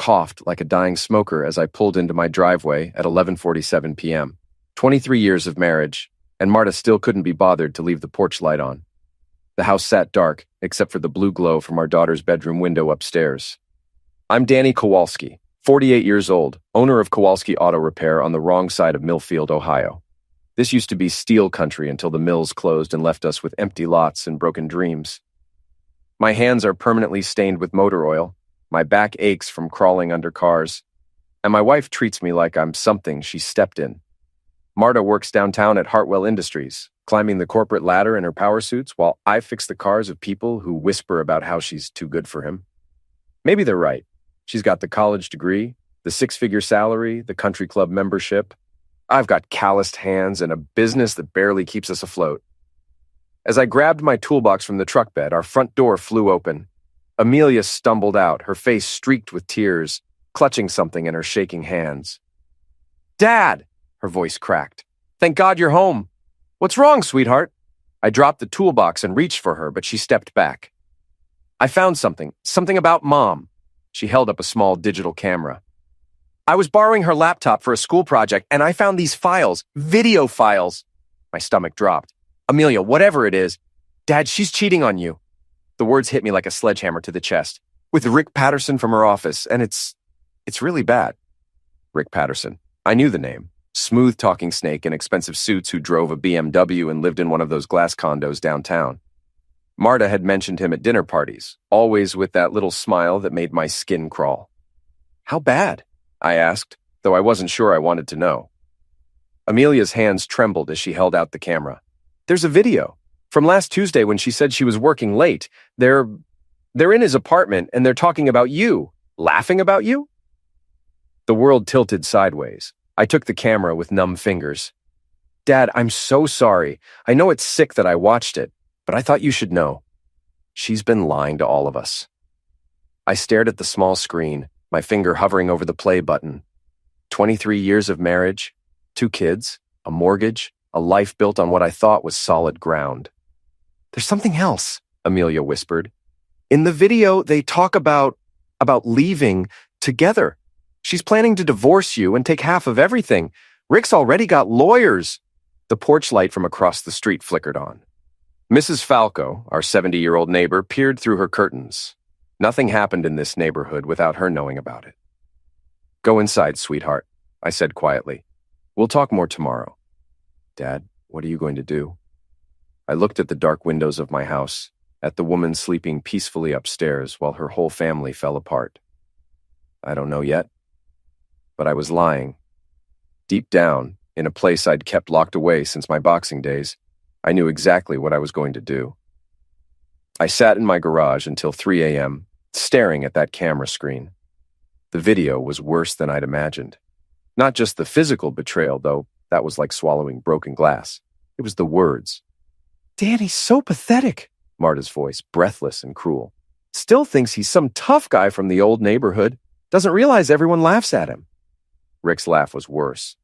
coughed like a dying smoker as I pulled into my driveway at 11:47 p.m. 23 years of marriage, and Marta still couldn't be bothered to leave the porch light on. The house sat dark, except for the blue glow from our daughter's bedroom window upstairs. I'm Danny Kowalski, 48 years old, owner of Kowalski Auto Repair on the wrong side of Millfield, Ohio. This used to be steel country until the mills closed and left us with empty lots and broken dreams. My hands are permanently stained with motor oil, my back aches from crawling under cars, and my wife treats me like I'm something she stepped in. Marta works downtown at Hartwell Industries, climbing the corporate ladder in her power suits while I fix the cars of people who whisper about how she's too good for him. Maybe they're right. She's got the college degree, the six-figure salary, the country club membership. I've got calloused hands and a business that barely keeps us afloat. As I grabbed my toolbox from the truck bed, our front door flew open. Amelia stumbled out, her face streaked with tears, clutching something in her shaking hands. "Dad!" Her voice cracked. "Thank God you're home. What's wrong, sweetheart?" I dropped the toolbox and reached for her, but she stepped back. "I found something about Mom." She held up a small digital camera. "I was borrowing her laptop for a school project, and I found these files, video files." My stomach dropped. "Amelia, whatever it is, Dad, she's cheating on you." The words hit me like a sledgehammer to the chest. "With Rick Patterson from her office, and it's really bad." Rick Patterson. I knew the name. Smooth-talking snake in expensive suits who drove a BMW and lived in one of those glass condos downtown. Marta had mentioned him at dinner parties, always with that little smile that made my skin crawl. "How bad?" I asked, though I wasn't sure I wanted to know. Amelia's hands trembled as she held out the camera. "There's a video from last Tuesday when she said she was working late. They're in his apartment and they're talking about you, laughing about you." The world tilted sideways. I took the camera with numb fingers. "Dad, I'm so sorry. I know it's sick that I watched it, but I thought you should know. She's been lying to all of us." I stared at the small screen, my finger hovering over the play button. 23 years of marriage, 2 kids, a mortgage, a life built on what I thought was solid ground. "There's something else," Amelia whispered. "In the video, they talk about leaving together. She's planning to divorce you and take half of everything. Rick's already got lawyers." The porch light from across the street flickered on. Mrs. Falco, our 70-year-old neighbor, peered through her curtains. Nothing happened in this neighborhood without her knowing about it. "Go inside, sweetheart," I said quietly. "We'll talk more tomorrow." "Dad, what are you going to do?" I looked at the dark windows of my house, at the woman sleeping peacefully upstairs while her whole family fell apart. I don't know yet. But I was lying. Deep down, in a place I'd kept locked away since my boxing days, I knew exactly what I was going to do. I sat in my garage until 3 a.m., staring at that camera screen. The video was worse than I'd imagined. Not just the physical betrayal, though, that was like swallowing broken glass. It was the words. "Danny's so pathetic," Marta's voice, breathless and cruel. "Still thinks he's some tough guy from the old neighborhood. Doesn't realize everyone laughs at him." Rick's laugh was worse.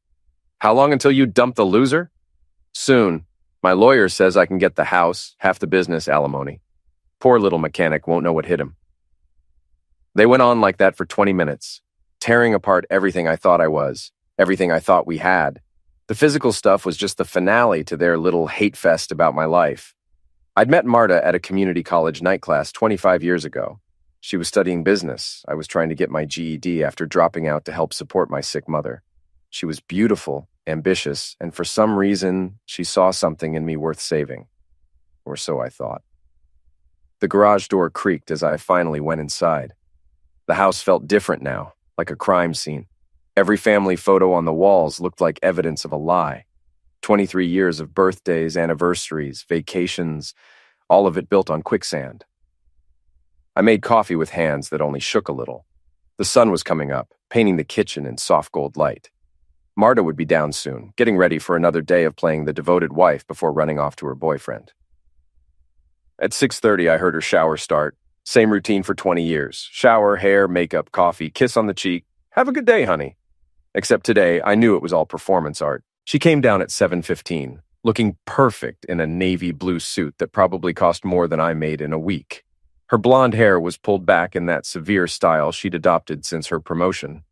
"How long until you dump the loser?" "Soon. My lawyer says I can get the house, half the business, alimony. Poor little mechanic won't know what hit him." They went on like that for 20 minutes, tearing apart everything I thought I was, everything I thought we had. The physical stuff was just the finale to their little hate fest about my life. I'd met Marta at a community college night class 25 years ago. She was studying business. I was trying to get my GED after dropping out to help support my sick mother. She was beautiful, ambitious, and for some reason, she saw something in me worth saving. Or so I thought. The garage door creaked as I finally went inside. The house felt different now, like a crime scene. Every family photo on the walls looked like evidence of a lie. 23 years of birthdays, anniversaries, vacations, all of it built on quicksand. I made coffee with hands that only shook a little. The sun was coming up, painting the kitchen in soft gold light. Marta would be down soon, getting ready for another day of playing the devoted wife before running off to her boyfriend. At 6:30, I heard her shower start. Same routine for 20 years. Shower, hair, makeup, coffee, kiss on the cheek. "Have a good day, honey." Except today, I knew it was all performance art. She came down at 7:15, looking perfect in a navy blue suit that probably cost more than I made in a week. Her blonde hair was pulled back in that severe style she'd adopted since her promotion.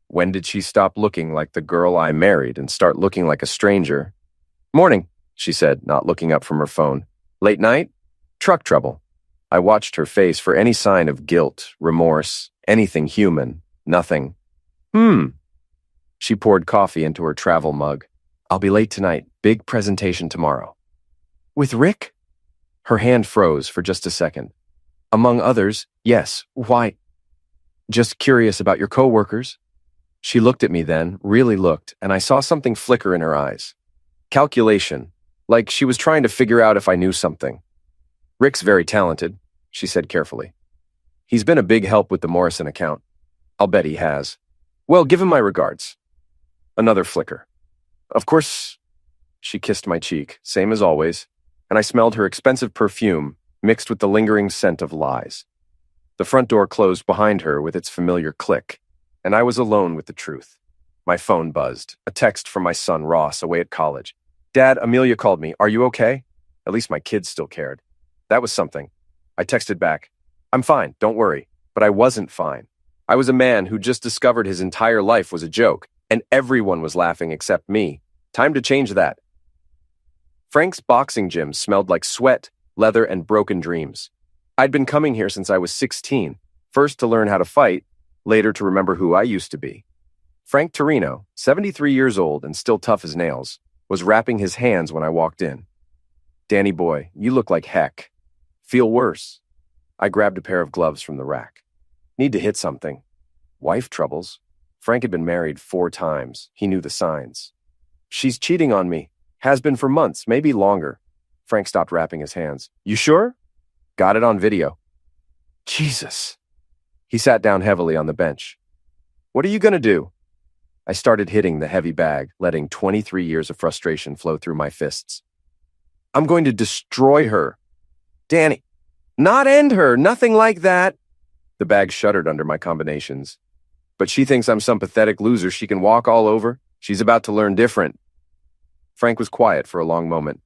When did she stop looking like the girl I married and start looking like a stranger? "Morning," she said, not looking up from her phone. "Late night? Truck trouble." I watched her face for any sign of guilt, remorse, anything human. Nothing. She poured coffee into her travel mug. "I'll be late tonight. Big presentation tomorrow." "With Rick?" Her hand froze for just a second. "Among others, yes. Why?" "Just curious about your coworkers." She looked at me then, really looked, and I saw something flicker in her eyes. Calculation, like she was trying to figure out if I knew something. "Rick's very talented," she said carefully. "He's been a big help with the Morrison account. I'll bet he has. Well, give him my regards." Another flicker. "Of course." She kissed my cheek, same as always, and I smelled her expensive perfume mixed with the lingering scent of lies. The front door closed behind her with its familiar click, and I was alone with the truth. My phone buzzed, a text from my son Ross away at college. "Dad, Amelia called me. Are you okay?" At least my kids still cared. That was something. I texted back, "I'm fine, don't worry." But I wasn't fine. I was a man who just discovered his entire life was a joke, and everyone was laughing except me. Time to change that. Frank's boxing gym smelled like sweat, leather, and broken dreams. I'd been coming here since I was 16, first to learn how to fight, later to remember who I used to be. Frank Torino, 73 years old and still tough as nails, was wrapping his hands when I walked in. "Danny boy, you look like heck. Feel worse." I grabbed a pair of gloves from the rack. "Need to hit something." Wife troubles. Frank had been married 4 times. He knew the signs. "She's cheating on me. Has been for months, maybe longer." Frank stopped wrapping his hands. "You sure?" "Got it on video." Jesus. He sat down heavily on the bench. "What are you going to do?" I started hitting the heavy bag, letting 23 years of frustration flow through my fists. "I'm going to destroy her." "Danny, not end her, nothing like that." The bag shuddered under my combinations. "But she thinks I'm some pathetic loser she can walk all over. She's about to learn different." Frank was quiet for a long moment.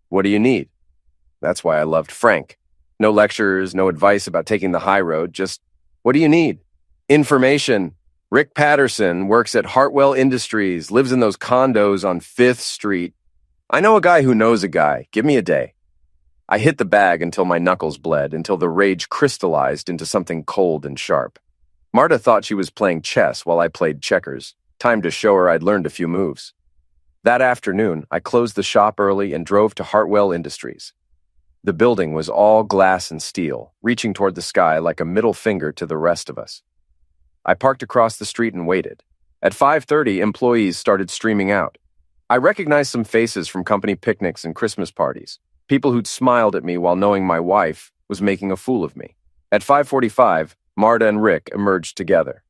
"What do you need?" That's why I loved Frank. No lectures, no advice about taking the high road, just, "What do you need?" "Information. Rick Patterson works at Hartwell Industries, lives in those condos on 5th Street. I know a guy who knows a guy. Give me a day." I hit the bag until my knuckles bled, until the rage crystallized into something cold and sharp. Marta thought she was playing chess while I played checkers. Time to show her I'd learned a few moves. That afternoon, I closed the shop early and drove to Hartwell Industries. The building was all glass and steel, reaching toward the sky like a middle finger to the rest of us. I parked across the street and waited. At 5:30, employees started streaming out. I recognized some faces from company picnics and Christmas parties, people who'd smiled at me while knowing my wife was making a fool of me. At 5:45, Marta and Rick emerged together.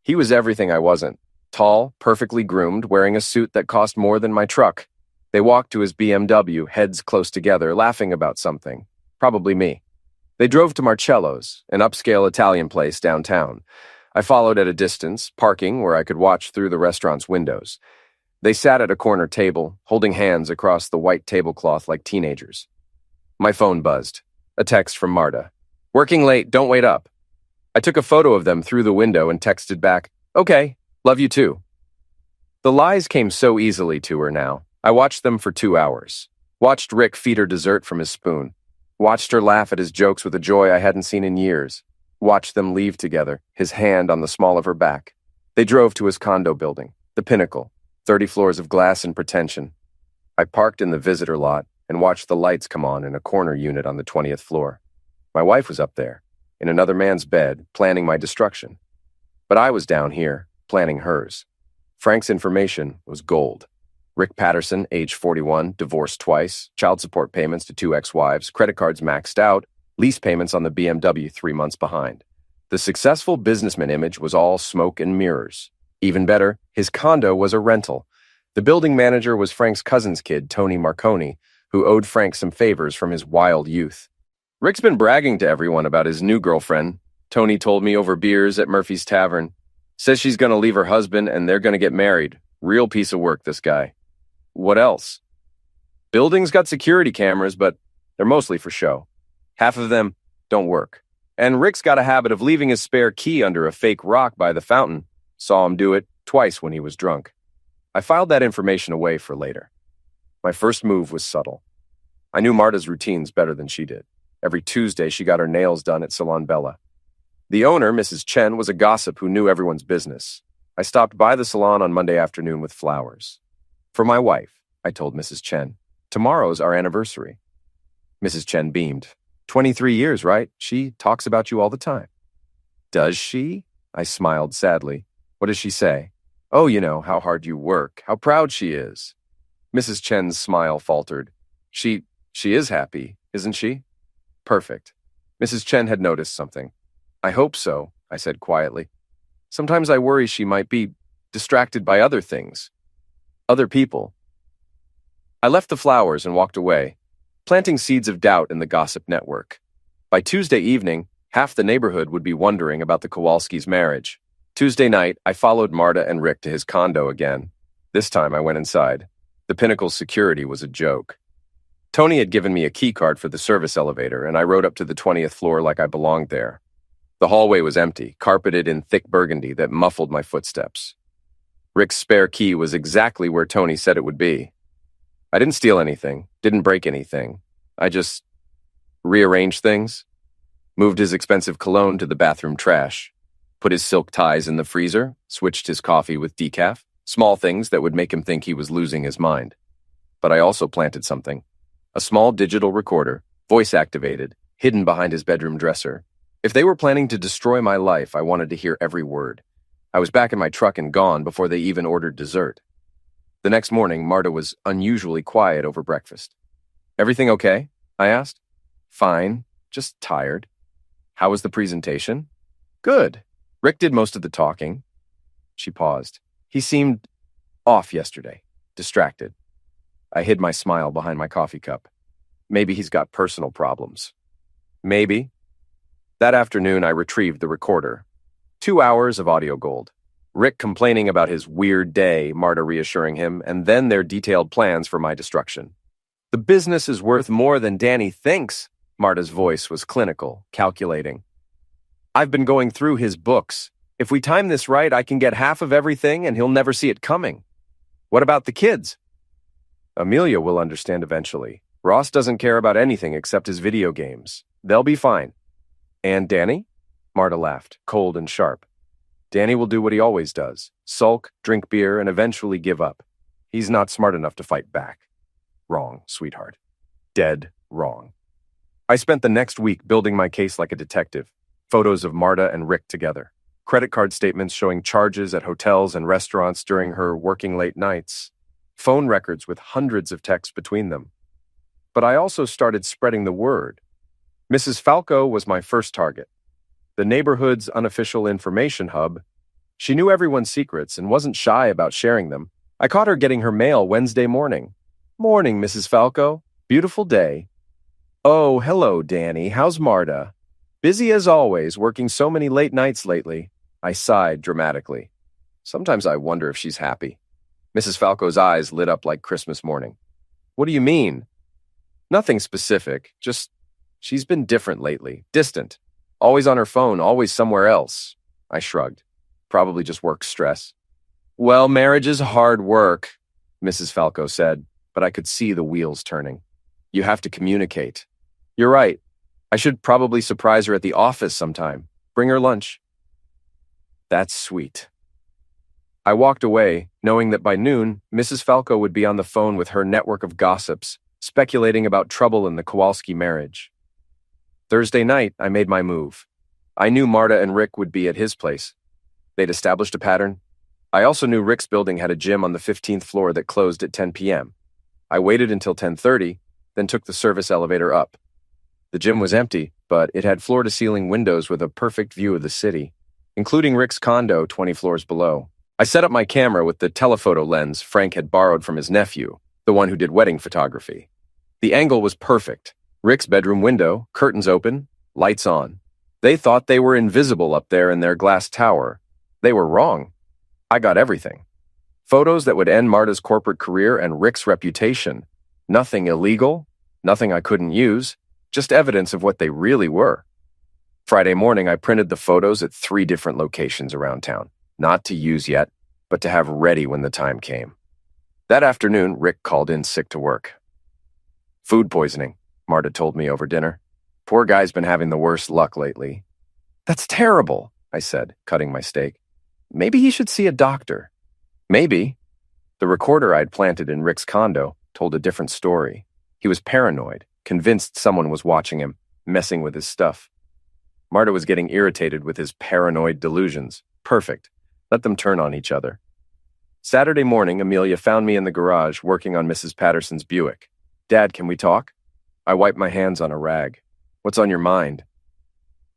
He was everything I wasn't. Tall, perfectly groomed, wearing a suit that cost more than my truck. They walked to his BMW, heads close together, laughing about something. Probably me. They drove to Marcello's, an upscale Italian place downtown. I followed at a distance, parking where I could watch through the restaurant's windows. They sat at a corner table, holding hands across the white tablecloth like teenagers. My phone buzzed. A text from Marta. "Working late, don't wait up." I took a photo of them through the window and texted back, "Okay, love you too." The lies came so easily to her now. I watched them for 2 hours. Watched Rick feed her dessert from his spoon. Watched her laugh at his jokes with a joy I hadn't seen in years. Watched them leave together, his hand on the small of her back. They drove to his condo building, the Pinnacle, 30 floors of glass and pretension. I parked in the visitor lot and watched the lights come on in a corner unit on the 20th floor. My wife was up there, in another man's bed, planning my destruction. But I was down here, planning hers. Frank's information was gold. Rick Patterson, age 41, divorced twice, child support payments to 2 ex-wives, credit cards maxed out, lease payments on the BMW 3 months behind. The successful businessman image was all smoke and mirrors. Even better, his condo was a rental. The building manager was Frank's cousin's kid, Tony Marconi, who owed Frank some favors from his wild youth. Rick's been bragging to everyone about his new girlfriend. Tony told me over beers at Murphy's Tavern. Says she's going to leave her husband and they're going to get married. Real piece of work, this guy. What else? Building's got security cameras, but they're mostly for show. Half of them don't work. And Rick's got a habit of leaving his spare key under a fake rock by the fountain. Saw him do it twice when he was drunk. I filed that information away for later. My first move was subtle. I knew Marta's routines better than she did. Every Tuesday, she got her nails done at Salon Bella. The owner, Mrs. Chen, was a gossip who knew everyone's business. I stopped by the salon on Monday afternoon with flowers. For my wife, I told Mrs. Chen. Tomorrow's our anniversary. Mrs. Chen beamed. 23 years, right? She talks about you all the time. Does she? I smiled sadly. What does she say? Oh, you know, how hard you work, how proud she is. Mrs. Chen's smile faltered. She is happy, isn't she? Perfect. Mrs. Chen had noticed something. I hope so, I said quietly. Sometimes I worry she might be distracted by other things. Other people. I left the flowers and walked away, planting seeds of doubt in the gossip network. By Tuesday evening, half the neighborhood would be wondering about the Kowalskis' marriage. Tuesday night, I followed Marta and Rick to his condo again. This time I went inside. The Pinnacle's security was a joke. Tony had given me a key card for the service elevator, and I rode up to the 20th floor like I belonged there. The hallway was empty, carpeted in thick burgundy that muffled my footsteps. Rick's spare key was exactly where Tony said it would be. I didn't steal anything, didn't break anything. I just rearranged things, moved his expensive cologne to the bathroom trash, put his silk ties in the freezer, switched his coffee with decaf, small things that would make him think he was losing his mind. But I also planted something. A small digital recorder, voice-activated, hidden behind his bedroom dresser. If they were planning to destroy my life, I wanted to hear every word. I was back in my truck and gone before they even ordered dessert. The next morning, Marta was unusually quiet over breakfast. Everything okay? I asked. Fine, just tired. How was the presentation? Good. Rick did most of the talking. She paused. He seemed off yesterday, distracted. I hid my smile behind my coffee cup. Maybe he's got personal problems. Maybe. That afternoon, I retrieved the recorder. 2 hours of audio gold. Rick complaining about his weird day, Marta reassuring him, and then their detailed plans for my destruction. The business is worth more than Danny thinks. Marta's voice was clinical, calculating. I've been going through his books. If we time this right, I can get half of everything and he'll never see it coming. What about the kids? Amelia will understand eventually. Ross doesn't care about anything except his video games. They'll be fine. And Danny? Marta laughed, cold and sharp. Danny will do what he always does. Sulk, drink beer, and eventually give up. He's not smart enough to fight back. Wrong, sweetheart. Dead wrong. I spent the next week building my case like a detective. Photos of Marta and Rick together. Credit card statements showing charges at hotels and restaurants during her working late nights. Phone records with hundreds of texts between them. But I also started spreading the word. Mrs. Falco was my first target. The neighborhood's unofficial information hub. She knew everyone's secrets and wasn't shy about sharing them. I caught her getting her mail Wednesday morning. Morning, Mrs. Falco. Beautiful day. Oh, hello, Danny. How's Marta? Busy as always, working so many late nights lately. I sighed dramatically. Sometimes I wonder if she's happy. Mrs. Falco's eyes lit up like Christmas morning. What do you mean? Nothing specific, just she's been different lately, distant. Always on her phone, always somewhere else. I shrugged. Probably just work stress. Well, marriage is hard work, Mrs. Falco said, but I could see the wheels turning. You have to communicate. You're right. I should probably surprise her at the office sometime. Bring her lunch. That's sweet. I walked away, knowing that by noon, Mrs. Falco would be on the phone with her network of gossips, speculating about trouble in the Kowalski marriage. Thursday night, I made my move. I knew Marta and Rick would be at his place. They'd established a pattern. I also knew Rick's building had a gym on the 15th floor that closed at 10 p.m. I waited until 10:30, then took the service elevator up. The gym was empty, but it had floor-to-ceiling windows with a perfect view of the city, including Rick's condo 20 floors below. I set up my camera with the telephoto lens Frank had borrowed from his nephew, the one who did wedding photography. The angle was perfect. Rick's bedroom window, curtains open, lights on. They thought they were invisible up there in their glass tower. They were wrong. I got everything. Photos that would end Marta's corporate career and Rick's reputation. Nothing illegal, nothing I couldn't use, just evidence of what they really were. Friday morning, I printed the photos at 3 different locations around town, not to use yet, but to have ready when the time came. That afternoon, Rick called in sick to work. Food poisoning, Marta told me over dinner. Poor guy's been having the worst luck lately. That's terrible, I said, cutting my steak. Maybe he should see a doctor. Maybe. The recorder I'd planted in Rick's condo told a different story. He was paranoid, convinced someone was watching him, messing with his stuff. Marta was getting irritated with his paranoid delusions. Perfect. Let them turn on each other. Saturday morning, Amelia found me in the garage working on Mrs. Patterson's Buick. Dad, can we talk? I wiped my hands on a rag. What's on your mind?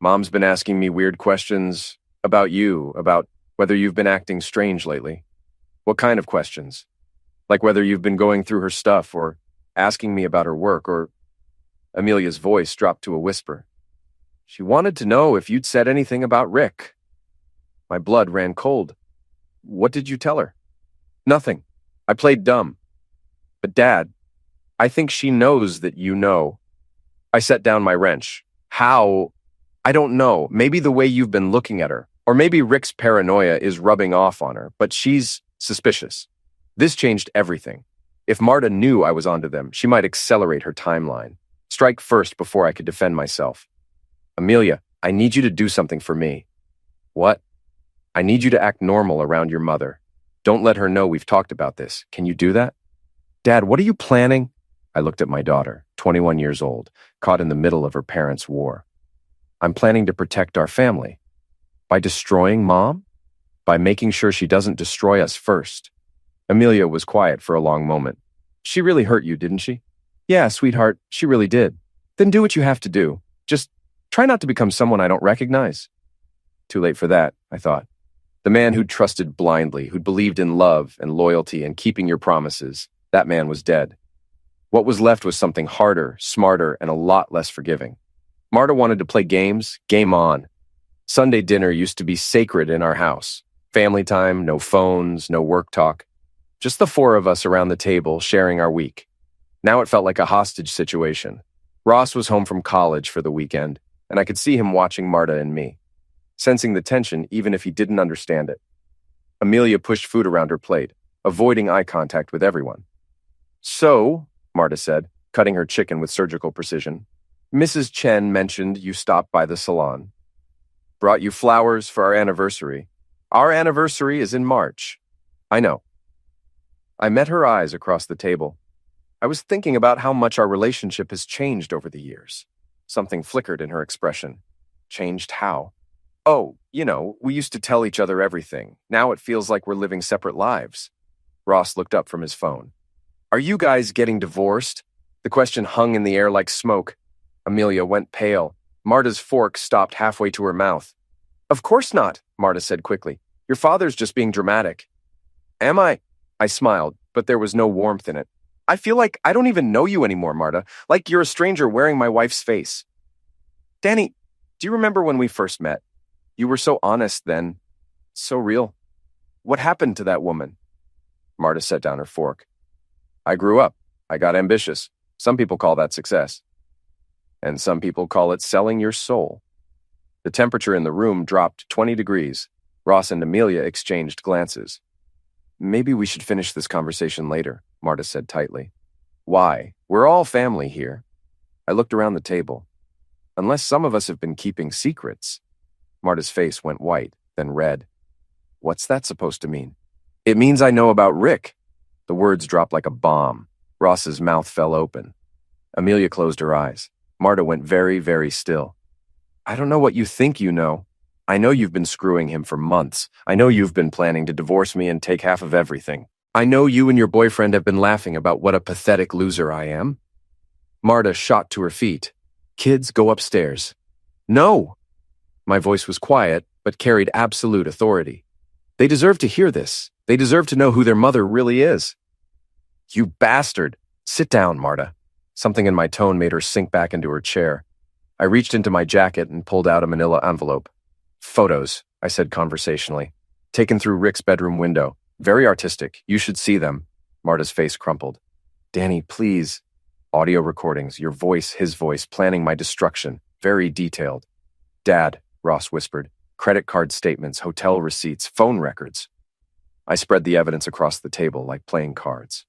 Mom's been asking me weird questions about you, about whether you've been acting strange lately. What kind of questions? Like whether you've been going through her stuff or asking me about her work or... Amelia's voice dropped to a whisper. She wanted to know if you'd said anything about Rick. My blood ran cold. What did you tell her? Nothing. I played dumb. But Dad, I think she knows that you know. I set down my wrench. How? I don't know. Maybe the way you've been looking at her. Or maybe Rick's paranoia is rubbing off on her, but she's suspicious. This changed everything. If Marta knew I was onto them, she might accelerate her timeline. Strike first before I could defend myself. Amelia, I need you to do something for me. What? I need you to act normal around your mother. Don't let her know we've talked about this. Can you do that? Dad, what are you planning? I looked at my daughter, 21 years old, caught in the middle of her parents' war. I'm planning to protect our family. By destroying Mom? By making sure she doesn't destroy us first. Amelia was quiet for a long moment. She really hurt you, didn't she? Yeah, sweetheart, she really did. Then do what you have to do. Just try not to become someone I don't recognize. Too late for that, I thought. The man who'd trusted blindly, who'd believed in love and loyalty and keeping your promises, that man was dead. What was left was something harder, smarter, and a lot less forgiving. Marta wanted to play games. Game on. Sunday dinner used to be sacred in our house. Family time, no phones, no work talk. Just the 4 of us around the table sharing our week. Now it felt like a hostage situation. Ross was home from college for the weekend, and I could see him watching Marta and me, sensing the tension even if he didn't understand it. Amelia pushed food around her plate, avoiding eye contact with everyone. So, Marta said, cutting her chicken with surgical precision, Mrs. Chen mentioned you stopped by the salon. Brought you flowers for our anniversary. Our anniversary is in March. I know. I met her eyes across the table. I was thinking about how much our relationship has changed over the years. Something flickered in her expression. Changed how? Oh, we used to tell each other everything. Now it feels like we're living separate lives. Ross looked up from his phone. Are you guys getting divorced? The question hung in the air like smoke. Amelia went pale. Marta's fork stopped halfway to her mouth. Of course not, Marta said quickly. Your father's just being dramatic. Am I? I smiled, but there was no warmth in it. I feel like I don't even know you anymore, Marta. Like you're a stranger wearing my wife's face. Danny, do you remember when we first met? You were so honest then. So real. What happened to that woman? Marta set down her fork. I grew up. I got ambitious. Some people call that success. And some people call it selling your soul. The temperature in the room dropped 20 degrees. Ross and Amelia exchanged glances. Maybe we should finish this conversation later, Marta said tightly. Why? We're all family here. I looked around the table. Unless some of us have been keeping secrets. Marta's face went white, then red. What's that supposed to mean? It means I know about Rick. The words dropped like a bomb. Ross's mouth fell open. Amelia closed her eyes. Marta went very, very still. I don't know what you think you know. I know you've been screwing him for months. I know you've been planning to divorce me and take half of everything. I know you and your boyfriend have been laughing about what a pathetic loser I am. Marta shot to her feet. Kids, go upstairs. No! My voice was quiet, but carried absolute authority. They deserve to hear this. They deserve to know who their mother really is. You bastard! Sit down, Marta. Something in my tone made her sink back into her chair. I reached into my jacket and pulled out a manila envelope. Photos, I said conversationally. Taken through Rick's bedroom window. Very artistic. You should see them. Marta's face crumpled. Danny, please. Audio recordings, your voice, his voice, planning my destruction. Very detailed. Dad, Ross whispered. Credit card statements, hotel receipts, phone records. I spread the evidence across the table like playing cards.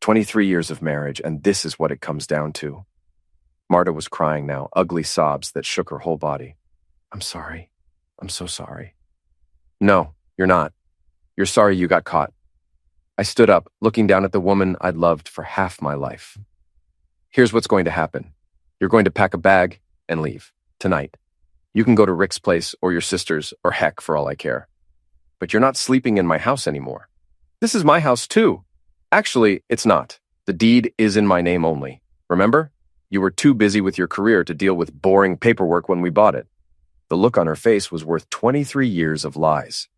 23 years of marriage, and this is what it comes down to. Marta was crying now, ugly sobs that shook her whole body. I'm sorry. I'm so sorry. No, you're not. You're sorry you got caught. I stood up, looking down at the woman I'd loved for half my life. Here's what's going to happen. You're going to pack a bag and leave, tonight. You can go to Rick's place or your sister's, or heck, for all I care. But you're not sleeping in my house anymore. This is my house too. Actually, it's not. The deed is in my name only. Remember? You were too busy with your career to deal with boring paperwork when we bought it. The look on her face was worth 23 years of lies.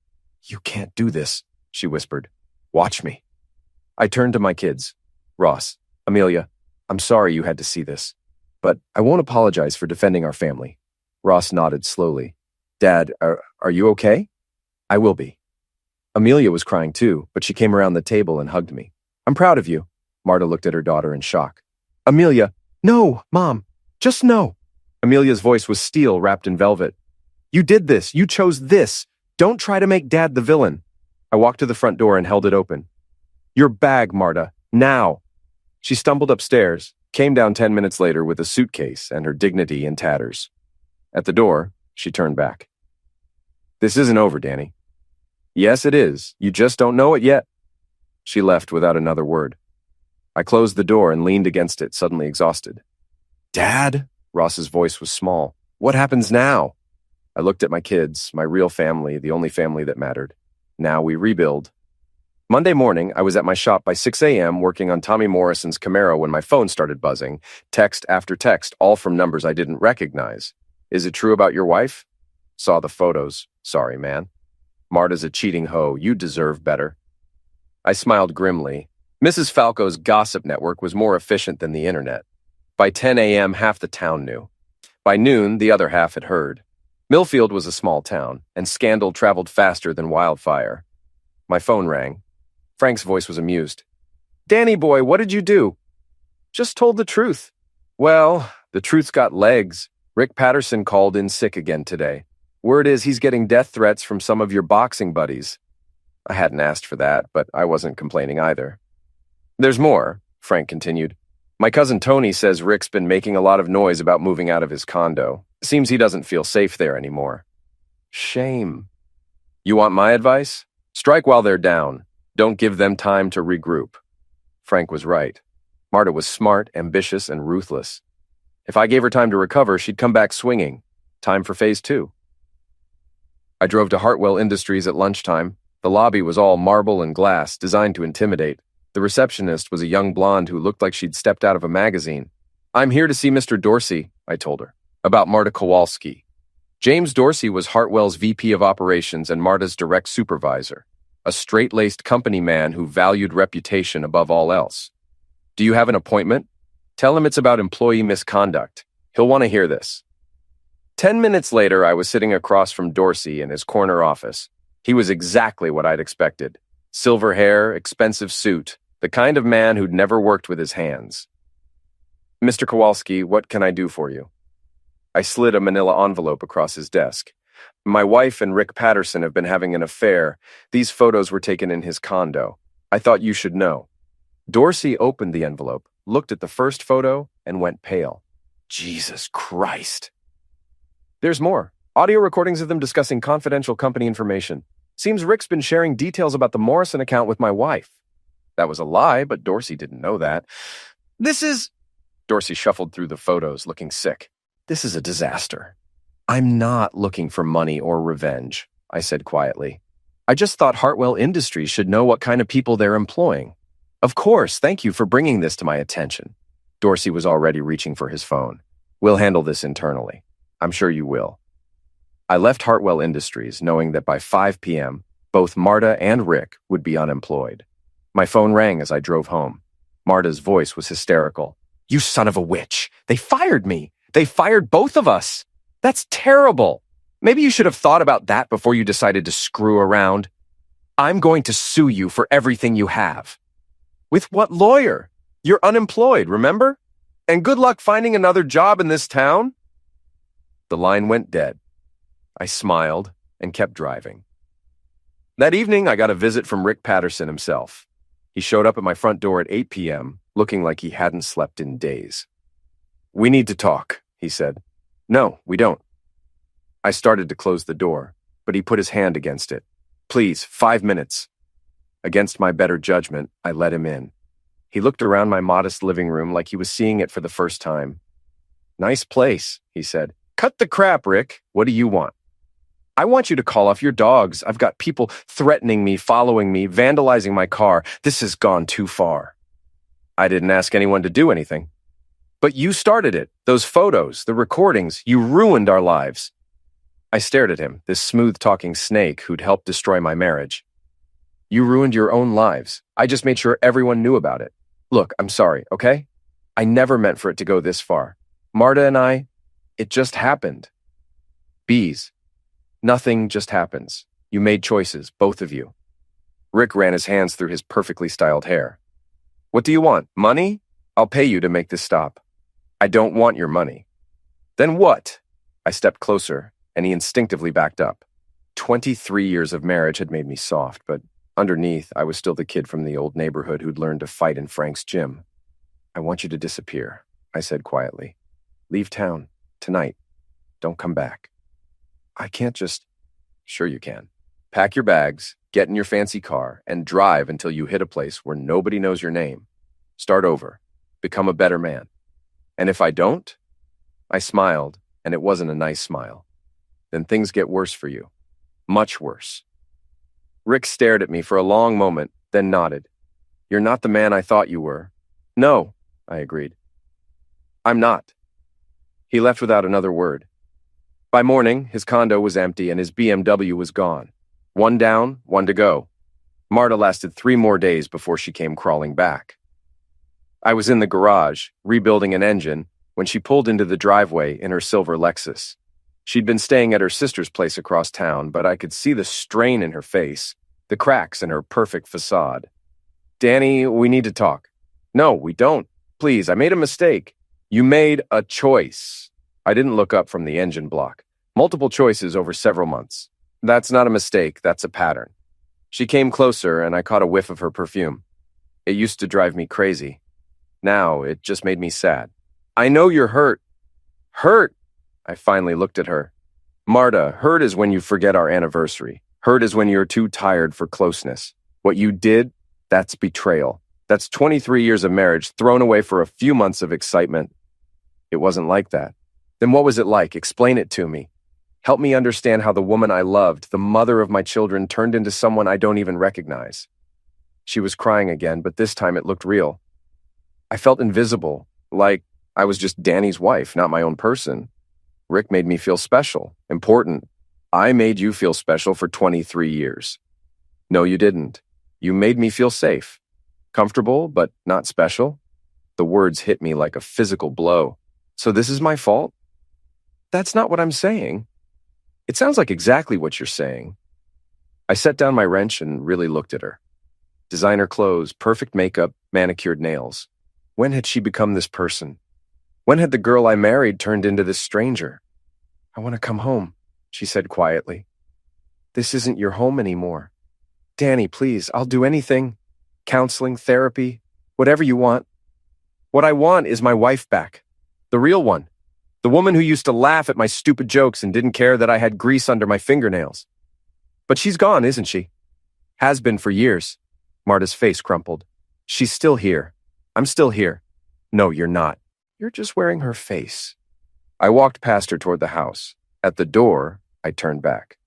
You can't do this, she whispered. Watch me. I turned to my kids. Ross, Amelia, I'm sorry you had to see this, but I won't apologize for defending our family. Ross nodded slowly. Dad, are you okay? I will be. Amelia was crying too, but she came around the table and hugged me. I'm proud of you. Marta looked at her daughter in shock. Amelia, no, Mom, just no. Amelia's voice was steel wrapped in velvet. You did this. You chose this. Don't try to make Dad the villain. I walked to the front door and held it open. Your bag, Marta, now. She stumbled upstairs, came down 10 minutes later with a suitcase and her dignity in tatters. At the door, she turned back. This isn't over, Danny. Yes, it is. You just don't know it yet. She left without another word. I closed the door and leaned against it, suddenly exhausted. Dad? Ross's voice was small. What happens now? I looked at my kids, my real family, the only family that mattered. Now we rebuild. Monday morning, I was at my shop by 6 a.m. working on Tommy Morrison's Camaro when my phone started buzzing, text after text, all from numbers I didn't recognize. Is it true about your wife? Saw the photos. Sorry, man. Marta's a cheating hoe. You deserve better. I smiled grimly. Mrs. Falco's gossip network was more efficient than the internet. By 10 a.m., half the town knew. By noon, the other half had heard. Millfield was a small town, and scandal traveled faster than wildfire. My phone rang. Frank's voice was amused. Danny boy, what did you do? Just told the truth. Well, the truth's got legs. Rick Patterson called in sick again today. Word is he's getting death threats from some of your boxing buddies. I hadn't asked for that, but I wasn't complaining either. There's more, Frank continued. My cousin Tony says Rick's been making a lot of noise about moving out of his condo. Seems he doesn't feel safe there anymore. Shame. You want my advice? Strike while they're down. Don't give them time to regroup. Frank was right. Marta was smart, ambitious, and ruthless. If I gave her time to recover, she'd come back swinging. Time for phase 2. I drove to Hartwell Industries at lunchtime. The lobby was all marble and glass, designed to intimidate. The receptionist was a young blonde who looked like she'd stepped out of a magazine. I'm here to see Mr. Dorsey, I told her, about Marta Kowalski. James Dorsey was Hartwell's VP of Operations and Marta's direct supervisor, a straight-laced company man who valued reputation above all else. Do you have an appointment? Tell him it's about employee misconduct. He'll want to hear this. 10 minutes later, I was sitting across from Dorsey in his corner office. He was exactly what I'd expected. Silver hair, expensive suit, the kind of man who'd never worked with his hands. Mr. Kowalski, what can I do for you? I slid a manila envelope across his desk. My wife and Rick Patterson have been having an affair. These photos were taken in his condo. I thought you should know. Dorsey opened the envelope, looked at the first photo, and went pale. Jesus Christ. There's more. Audio recordings of them discussing confidential company information. Seems Rick's been sharing details about the Morrison account with my wife. That was a lie, but Dorsey didn't know that. Dorsey shuffled through the photos, looking sick. This is a disaster. I'm not looking for money or revenge, I said quietly. I just thought Hartwell Industries should know what kind of people they're employing. Of course, thank you for bringing this to my attention. Dorsey was already reaching for his phone. We'll handle this internally. I'm sure you will. I left Hartwell Industries knowing that by 5 p.m., both Marta and Rick would be unemployed. My phone rang as I drove home. Marta's voice was hysterical. You son of a witch! They fired me! They fired both of us! That's terrible! Maybe you should have thought about that before you decided to screw around. I'm going to sue you for everything you have. With what lawyer? You're unemployed, remember? And good luck finding another job in this town. The line went dead. I smiled and kept driving. That evening, I got a visit from Rick Patterson himself. He showed up at my front door at 8 p.m., looking like he hadn't slept in days. "We need to talk," he said. "No, we don't." I started to close the door, but he put his hand against it. "Please, 5 minutes." Against my better judgment, I let him in. He looked around my modest living room like he was seeing it for the first time. "Nice place," he said. "Cut the crap, Rick. What do you want?" "I want you to call off your dogs. I've got people threatening me, following me, vandalizing my car. This has gone too far." "I didn't ask anyone to do anything." "But you started it. Those photos, the recordings, you ruined our lives." I stared at him, this smooth-talking snake who'd helped destroy my marriage. "You ruined your own lives. I just made sure everyone knew about it. Look, I'm sorry, okay? I never meant for it to go this far. Marta and I, it just happened." Bees. Nothing just happens. You made choices, both of you. Rick ran his hands through his perfectly styled hair. "What do you want? Money? I'll pay you to make this stop." "I don't want your money." "Then what?" I stepped closer, and he instinctively backed up. 23 years of marriage had made me soft, but underneath, I was still the kid from the old neighborhood who'd learned to fight in Frank's gym. "I want you to disappear," I said quietly. "Leave town. Tonight. Don't come back." "I can't just—" "Sure you can. Pack your bags, get in your fancy car, and drive until you hit a place where nobody knows your name. Start over. Become a better man. And if I don't?" I smiled, and it wasn't a nice smile. "Then things get worse for you. Much worse." Rick stared at me for a long moment, then nodded. "You're not the man I thought you were." "No," I agreed. "I'm not." He left without another word. By morning, his condo was empty and his BMW was gone. One down, one to go. Marta lasted 3 more days before she came crawling back. I was in the garage, rebuilding an engine, when she pulled into the driveway in her silver Lexus. She'd been staying at her sister's place across town, but I could see the strain in her face, the cracks in her perfect facade. "Danny, we need to talk." "No, we don't. Please, I made a mistake." "You made a choice." I didn't look up from the engine block. "Multiple choices over several months. That's not a mistake, that's a pattern." She came closer, and I caught a whiff of her perfume. It used to drive me crazy. Now, it just made me sad. "I know you're hurt." "Hurt?" I finally looked at her. "Marta, hurt is when you forget our anniversary. Hurt is when you're too tired for closeness. What you did, that's betrayal. That's 23 years of marriage thrown away for a few months of excitement." "It wasn't like that." "Then what was it like? Explain it to me. Help me understand how the woman I loved, the mother of my children, turned into someone I don't even recognize." She was crying again, but this time it looked real. "I felt invisible, like I was just Danny's wife, not my own person. Rick made me feel special, important. I made you feel special for 23 years. No, you didn't. You made me feel safe. Comfortable, but not special." The words hit me like a physical blow. "So this is my fault?" "That's not what I'm saying." "It sounds like exactly what you're saying." I set down my wrench and really looked at her. Designer clothes, perfect makeup, manicured nails. When had she become this person? When had the girl I married turned into this stranger? "I want to come home," she said quietly. "This isn't your home anymore. Danny, please, I'll do anything. Counseling, therapy, whatever you want. What I want is my wife back. The real one. The woman who used to laugh at my stupid jokes and didn't care that I had grease under my fingernails. But she's gone, isn't she? Has been for years." Marta's face crumpled. "She's still here. I'm still here." "No, you're not. You're just wearing her face." I walked past her toward the house. At the door, I turned back.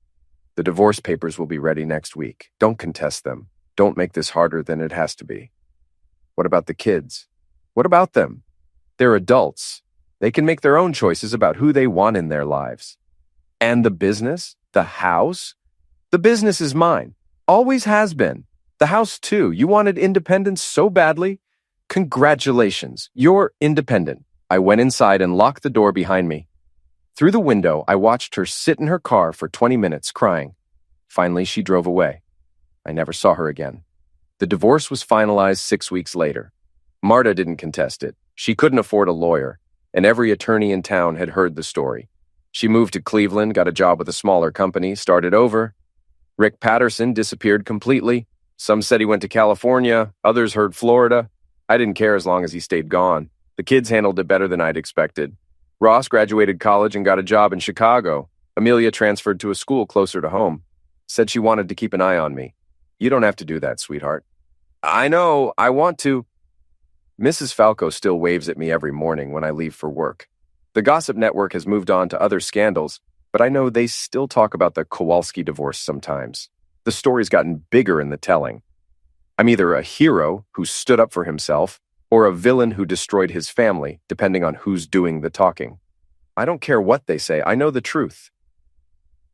"The divorce papers will be ready next week. Don't contest them. Don't make this harder than it has to be." "What about the kids?" "What about them? They're adults. They can make their own choices about who they want in their lives." "And the business? The house?" "The business is mine. Always has been. The house, too. You wanted independence so badly. Congratulations. You're independent." I went inside and locked the door behind me. Through the window, I watched her sit in her car for 20 minutes, crying. Finally, she drove away. I never saw her again. The divorce was finalized 6 weeks later. Marta didn't contest it. She couldn't afford a lawyer, and every attorney in town had heard the story. She moved to Cleveland, got a job with a smaller company, started over. Rick Patterson disappeared completely. Some said he went to California, others heard Florida. I didn't care as long as he stayed gone. The kids handled it better than I'd expected. Ross graduated college and got a job in Chicago. Amelia transferred to a school closer to home. Said she wanted to keep an eye on me. You don't have to do that, sweetheart. I know, I want to. Mrs. Falco still waves at me every morning when I leave for work. The gossip network has moved on to other scandals, but I know they still talk about the Kowalski divorce sometimes. The story's gotten bigger in the telling. I'm either a hero who stood up for himself or a villain who destroyed his family, depending on who's doing the talking. I don't care what they say, I know the truth.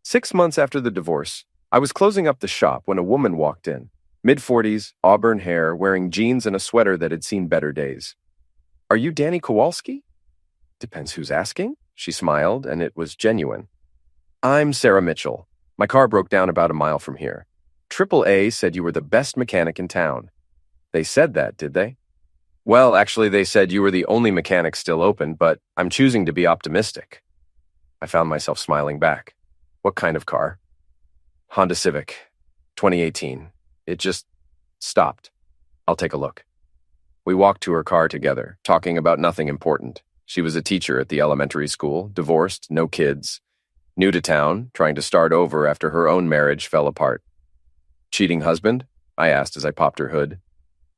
6 months after the divorce, I was closing up the shop when a woman walked in. Mid-40s, auburn hair, wearing jeans and a sweater that had seen better days. Are you Danny Kowalski? Depends who's asking. She smiled, and it was genuine. I'm Sarah Mitchell. My car broke down about a mile from here. AAA said you were the best mechanic in town. They said that, did they? Well, actually, they said you were the only mechanic still open, but I'm choosing to be optimistic. I found myself smiling back. What kind of car? Honda Civic, 2018. It just stopped. I'll take a look. We walked to her car together, talking about nothing important. She was a teacher at the elementary school, divorced, no kids, new to town, trying to start over after her own marriage fell apart. Cheating husband? I asked as I popped her hood.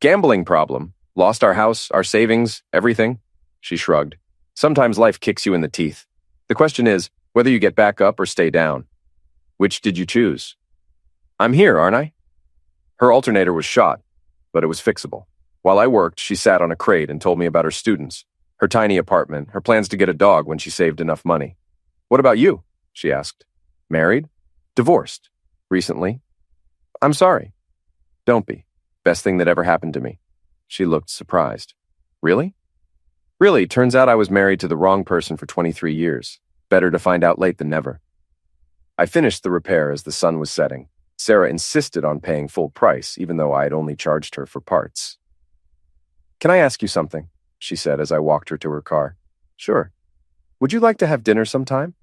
Gambling problem. Lost our house, our savings, everything. She shrugged. Sometimes life kicks you in the teeth. The question is whether you get back up or stay down. Which did you choose? I'm here, aren't I? Her alternator was shot, but it was fixable. While I worked, she sat on a crate and told me about her students, her tiny apartment, her plans to get a dog when she saved enough money. What about you? She asked. Married? Divorced. Recently? I'm sorry. Don't be. Best thing that ever happened to me. She looked surprised. Really? Really, turns out I was married to the wrong person for 23 years. Better to find out late than never. I finished the repair as the sun was setting. Sarah insisted on paying full price, even though I had only charged her for parts. Can I ask you something? She said as I walked her to her car. Sure. Would you like to have dinner sometime?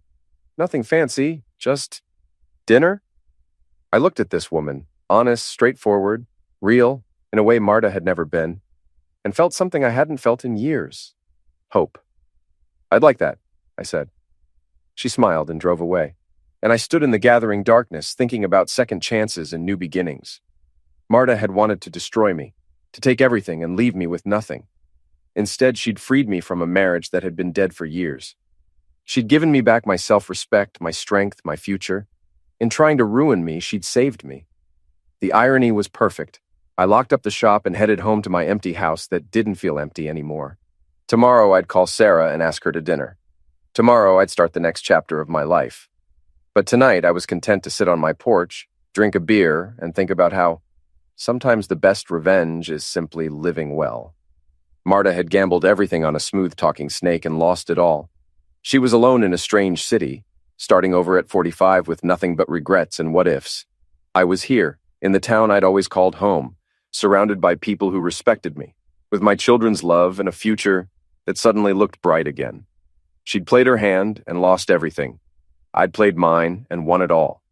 Nothing fancy, just dinner? I looked at this woman, honest, straightforward, real, in a way Marta had never been, and felt something I hadn't felt in years. Hope. I'd like that, I said. She smiled and drove away, and I stood in the gathering darkness thinking about second chances and new beginnings. Marta had wanted to destroy me, to take everything and leave me with nothing. Instead, she'd freed me from a marriage that had been dead for years. She'd given me back my self-respect, my strength, my future. In trying to ruin me, she'd saved me. The irony was perfect. I locked up the shop and headed home to my empty house that didn't feel empty anymore. Tomorrow, I'd call Sarah and ask her to dinner. Tomorrow, I'd start the next chapter of my life. But tonight, I was content to sit on my porch, drink a beer, and think about how sometimes the best revenge is simply living well. Marta had gambled everything on a smooth-talking snake and lost it all. She was alone in a strange city, starting over at 45 with nothing but regrets and what-ifs. I was here, in the town I'd always called home, surrounded by people who respected me, with my children's love and a future that suddenly looked bright again. She'd played her hand and lost everything. I'd played mine and won it all.